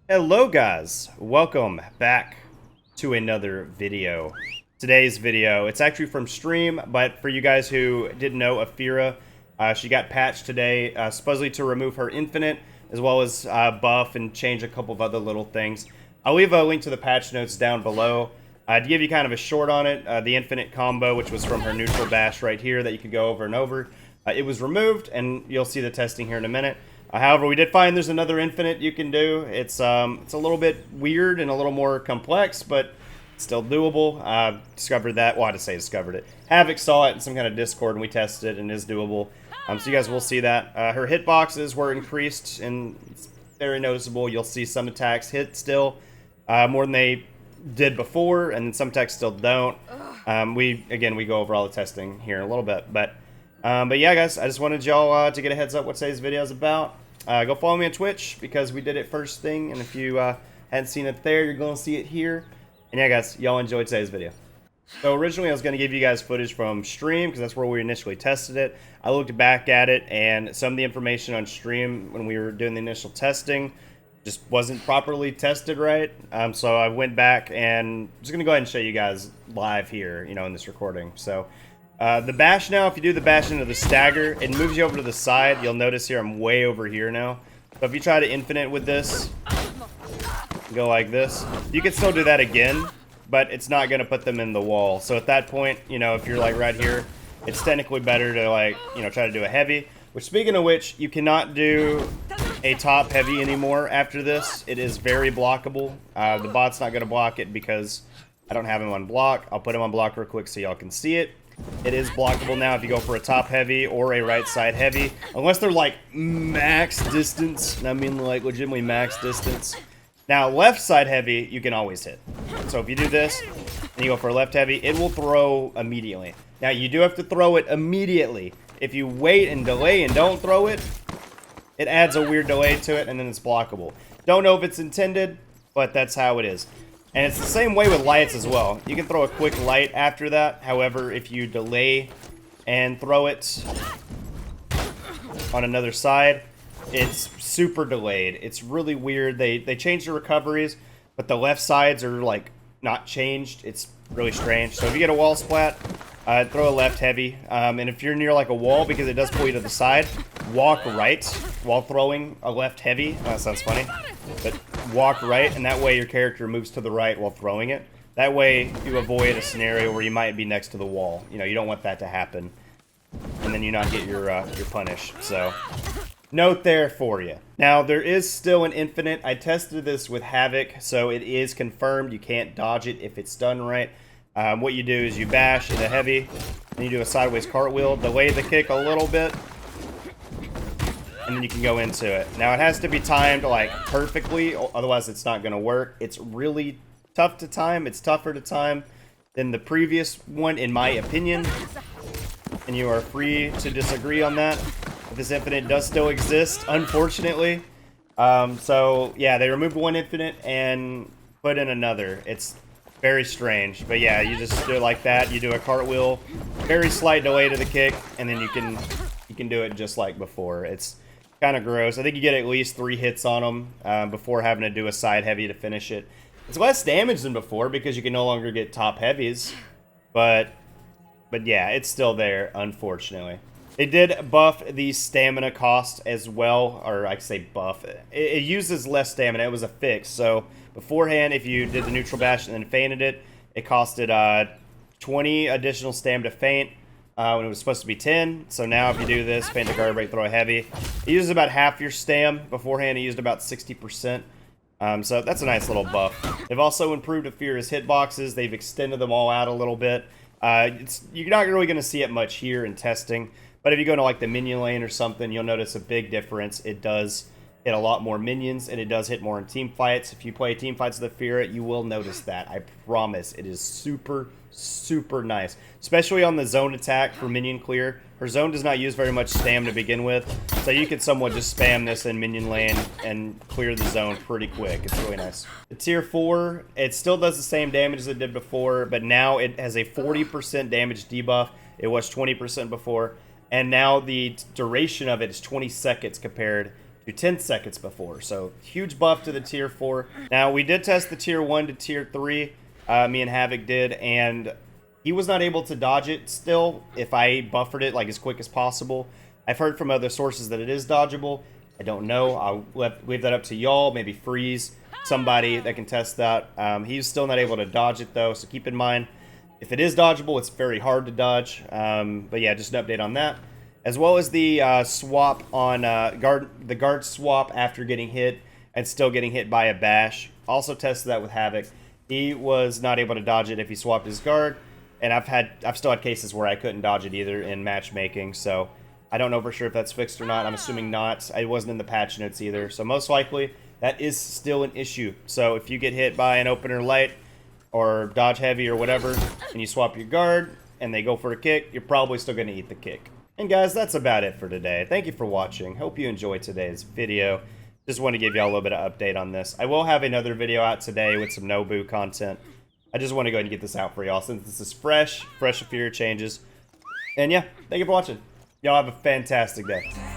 Hello guys, welcome back to another video. Today's video, it's actually from stream, but for you guys who didn't know, Afeera, she got patched today, supposedly to remove her infinite, as well as buff and change a couple of other little things. I'll leave a link to the patch notes down below. To give you kind of a short on it, the infinite combo, which was from her neutral bash right here that you could go over and over, it was removed, and you'll see the testing here in a minute. However, we did find there's another infinite you can do. It's a little bit weird and a little more complex, but still doable. Discovered that. Well, I had to say discovered it. Havoc saw it in some kind of Discord, and we tested it, and it is doable. So you guys will see that. Her hitboxes were increased, and it's very noticeable. You'll see some attacks hit still more than they did before, and some attacks still don't. We go over all the testing here in a little bit, but yeah, guys, I just wanted y'all to get a heads up what today's video is about. Go follow me on Twitch because we did it first thing, and if you hadn't seen it there, you're going to see it here. And yeah, guys, y'all enjoyed today's video. So originally I was going to give you guys footage from stream because that's where we initially tested it. I looked back at it, and some of the information on stream when we were doing the initial testing just wasn't properly tested right. So I went back and I'm just going to go ahead and show you guys live here, in this recording. So the bash now, if you do the bash into the stagger, it moves you over to the side. You'll notice here I'm way over here now. So if you try to infinite with this, go like this, you can still do that again, but it's not going to put them in the wall. So at that point, if you're like right here, it's technically better to try to do a heavy. Which, speaking of which, you cannot do a top heavy anymore after this. It is very blockable. The bot's not going to block it because I don't have him on block. I'll put him on block real quick so y'all can see it. It is blockable now if you go for a top heavy or a right side heavy. Unless they're like max distance. And I mean like legitimately max distance. Now left side heavy you can always hit. So if you do this and you go for a left heavy, it will throw immediately. Now you do have to throw it immediately. If you wait and delay and don't throw it, it adds a weird delay to it and then it's blockable. Don't know if it's intended, but that's how it is. And it's the same way with lights as well. You can throw a quick light after that. However, if you delay and throw it on another side, it's super delayed. It's really weird. They changed the recoveries, but the left sides are like not changed. It's really strange. So if you get a wall splat, throw a left heavy. And if you're near like a wall, because it does pull you to the side, walk right while throwing a left heavy. That sounds funny. But walk right, and that way your character moves to the right while throwing it. That way you avoid a scenario where you might be next to the wall. You don't want that to happen. And then you not get your punish. So, note there for you. Now, there is still an infinite. I tested this with Havoc, so it is confirmed. You can't dodge it if it's done right. What you do is you bash into heavy, and you do a sideways cartwheel, delay the kick a little bit, and then you can go into it. Now it has to be timed like perfectly, otherwise it's not going to work. It's really tough to time. It's tougher to time than the previous one, in my opinion. And you are free to disagree on that. But this infinite does still exist, unfortunately. So yeah, they removed one infinite and put in another. It's very strange. But yeah, you just do it like that. You do a cartwheel, very slight delay to the kick, and then you can do it just like before. It's kind of gross. I think you get at least 3 hits on them before having to do a side heavy to finish it. It's less damage than before because you can no longer get top heavies, but yeah, it's still there, unfortunately. They did buff the stamina cost as well, or I say buff. It uses less stamina. It was a fix. So beforehand, if you did the neutral bash and then fainted it, it costed 20 additional stamina to faint. When it was supposed to be 10. So now if you do this, faint the guard break, throw a heavy, it uses about half your stam. Beforehand, it used about 60%. So that's a nice little buff. They've also improved Afeera's hitboxes. They've extended them all out a little bit. You're not really going to see it much here in testing. But if you go to like the minion lane or something, you'll notice a big difference. It does hit a lot more minions, and it does hit more in team fights. If you play team fights with Afeera, you will notice that. I promise. It is super, super nice. Especially on the zone attack for minion clear. Her zone does not use very much stam to begin with, so you could somewhat just spam this in minion lane and clear the zone pretty quick. It's really nice. The tier 4, it still does the same damage as it did before, but now it has a 40% damage debuff. It was 20% before, and now the duration of it is 20 seconds compared to 10 seconds before. So huge buff to the tier 4. Now we did test the tier 1 to tier 3. Me and Havoc did, and he was not able to dodge it still if I buffered it like as quick as possible. I've heard from other sources that it is dodgeable. I don't know. I'll leave that up to y'all. Maybe Freeze, somebody that can test that. He's still not able to dodge it though, so keep in mind, if it is dodgeable, it's very hard to dodge. But yeah, just an update on that. As well as the swap on the guard swap after getting hit and still getting hit by a bash. Also tested that with Havoc. He was not able to dodge it if he swapped his guard, and I've still had cases where I couldn't dodge it either in matchmaking. So I don't know for sure if that's fixed or not. I'm assuming not. It wasn't in the patch notes either. So most likely that is still an issue. So if you get hit by an opener light or dodge heavy or whatever, and you swap your guard and they go for a kick, you're probably still going to eat the kick. And guys, that's about it for today. Thank you for watching. Hope you enjoyed today's video. Just want to give y'all a little bit of update on this. I will have another video out today with some Nobu content. I just want to go ahead and get this out for y'all since this is fresh Afeera changes. And yeah, thank you for watching. Y'all have a fantastic day.